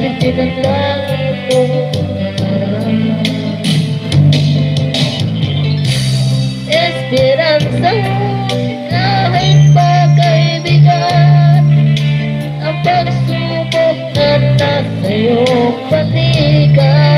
Isinalangin ko esperanza kahit pa kaibigan ang pagsubok at nasa iyong balikan.